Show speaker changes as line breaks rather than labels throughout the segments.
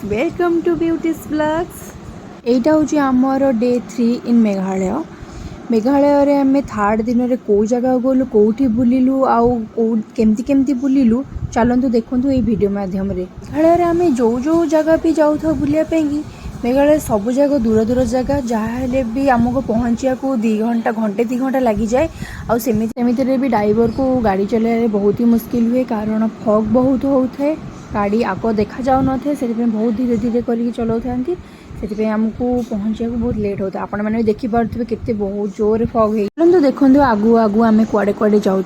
Welcome to beauties blogs. एटा हूँ आमर day 3 इन मेघालय। मेघालय रे आम थर्ड दिन में कौ जगह गलु कौटी बुलिलु आउ केमती केमती बुलिलु चलतु देखु ये वीडियो माध्यम रे। मेघालय आम जो जो जगह भी जाऊ बुलापी मेघालय सब जगह दूर दूर जगह जहाँ भी आमको पहुँचा को 2 घंटा घंटे 2 घंटा लगी जाए। आमती भी ड्राइवर को गाड़ी चलाइले बहुत ही मुश्किल हुए कारण फग बहुत होता है। गाड़ी आग देखा जाऊ न थे से बहुत धीरे धीरे करके चलाऊ से आमको पहुँचा बहुत लेट होता है। आपण मैंने देखिपे केते बहुत जोर फग है। देखो आगु आगु आम कुआडे कुआडे जाऊँ।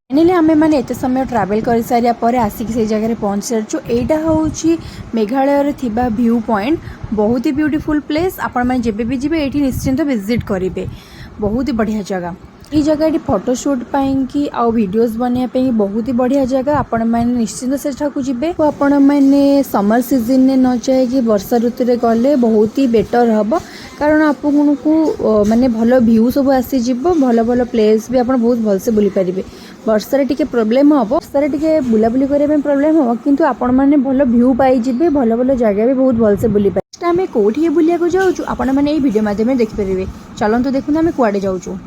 फाइनली आम मैंने एत समय ट्रावेल कर सारापर आसिक से जगह पहुँच सारी। एटा हूँ मेघालय थिबा व्यू पॉइंट बहुत ही ब्यूटीफुल प्लेस। आपण मैंने जब भी जी ये निश्चिंत विजिट करेंगे। बहुत ही बढ़िया जगह ये जगह ये फोटोशूट कि आउ वीडियोस बनवाई बहुत ही बढ़िया जगह। आपण मैंने निश्चिंत सेठा को जीवे। आपण मैंने समर सीजन में न जाए कि वर्षा ऋतु रे गले बहुत ही बेटर हम कारण आपको माने भल व्यू सब आसीज भल भल प्लेस भी आप बहुत भलसे बुली पारे। वर्षा रे टिके प्रोब्लेम हम वर्षा रे टिके बुलाबुली करने प्रोब्लेम हम किंतु आपण मैंने भल व्यू पाइबे भल भल जगह भी बहुत भलसे बुली पारे। आम कौटी बुलिया जाऊँ आपण मैंने ये वीडियो माध्यम देखिपारे। चलतु देखते आम कुआडे जाऊँ।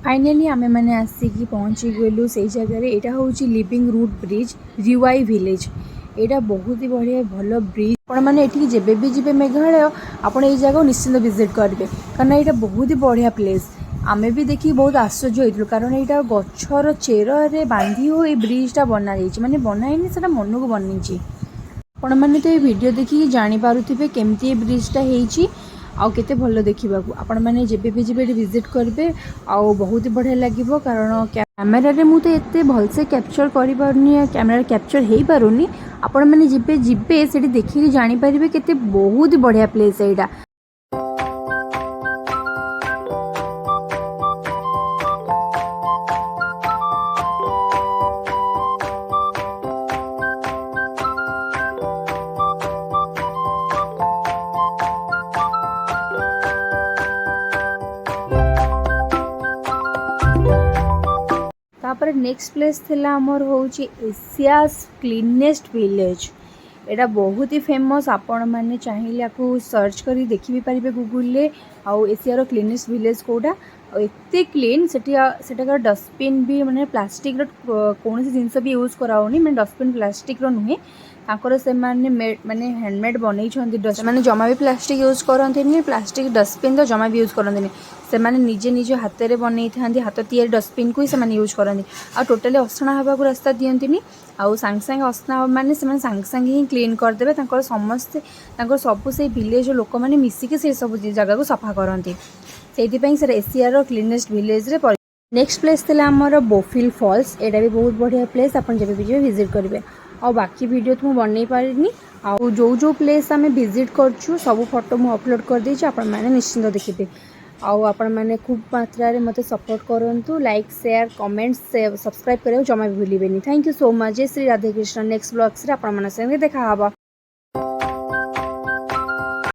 फाइनली आम मैंने आसिक पहुँची गलु से जगह। यहाँ हूँ लिविंग रूट ब्रिज रिवाई विलेज। यहाँ बहुत ही बढ़िया भल ब्रिज। आपण मैंने ये जब भी जी मेघालय आप जगह निश्चिंत विजिट करेंगे कारण यहाँ बहुत ही बढ़िया प्लेस। आमे भी देखी बहुत आश्चर्य होइतलु कारण यहाँ गछर चेर बांधी हो ब्रिजटा बना माने बनाई से मन को बनी। आपण मैंने तो ये वीडियो देखिए जानीपे केमती ब्रिजटा होती आउ केते भल देखा। आपण मैंने जब भी जी विजिट करेंगे आउ बहुत ही बढ़िया लगे कारण कैमेरा रे मु तो एते भलसे कैप्चर करि पारुनी कैमेरा कैप्चर हो पारुनी। आपण मैंने जिबे जिबे सेठी देखिए जानी पारिबे केते बहुत ही बढ़िया प्लेस एटा। तापर नेक्स्ट प्लेस थिला हमर होची एशियाज क्लीनेस्ट विलेज। एटा बहुत ही फेमस, आपण मैंने चाहिए आपको सर्च करी देखि भी पारिबे गूगल ले। आउ एशिया रो क्लीनेस्ट विलेज कोडा एते क्लीन सेटाकर डस्टबिन भी माने प्लास्टिक रो कौन जिनस भी यूज कराउनी, माने डस्टबिन प्लास्टिक रो नुहे ताकर से माने माने हैंडमेड बनै छथि डस्ट माने जमा भी प्लास्टिक यूज करथि, प्लास्टिक डस्टबिन तो जमा भी यूज करथि से माने निजे निजे हाथ रे बनै थांती, हाथ तैयारी डस्टबिन को ही से माने यूज करथि। आ टोटली असना हबा को रास्ता दियंतिनी, आउ सांग सांग असना माने से माने सांग सांग ही क्लीन कर देबे। ताकर समस्त ताकर सब से विलेज लोक माने मिसी के से सब जगह को सफा करथि, सेति पई से एशिया रो क्लीनेस्ट विलेज रे। नेक्स्ट प्लेस थिला हमर बोफिल फॉल्स। एटा भी बहुत बढ़िया प्लेस, आपण जब भी विजिट करेंगे। और बाकी वीडियो तो मुझे बनई पारिनी, आउ जो प्लेस आम विजिट करछु सब फोटो मुझे अपलोड कर देछि, आपण माने निश्चिंत देखिबे। आउ आपण माने खूब मात्रा रे मते सपोर्ट करंतु, लाइक शेयर कमेंट सब्सक्राइब करे जमा भी भूलिबेनी। Thank you so much. जय श्री राधे कृष्ण। नेक्स्ट ब्लॉग्स रे आपण माने संगे देखा हबा।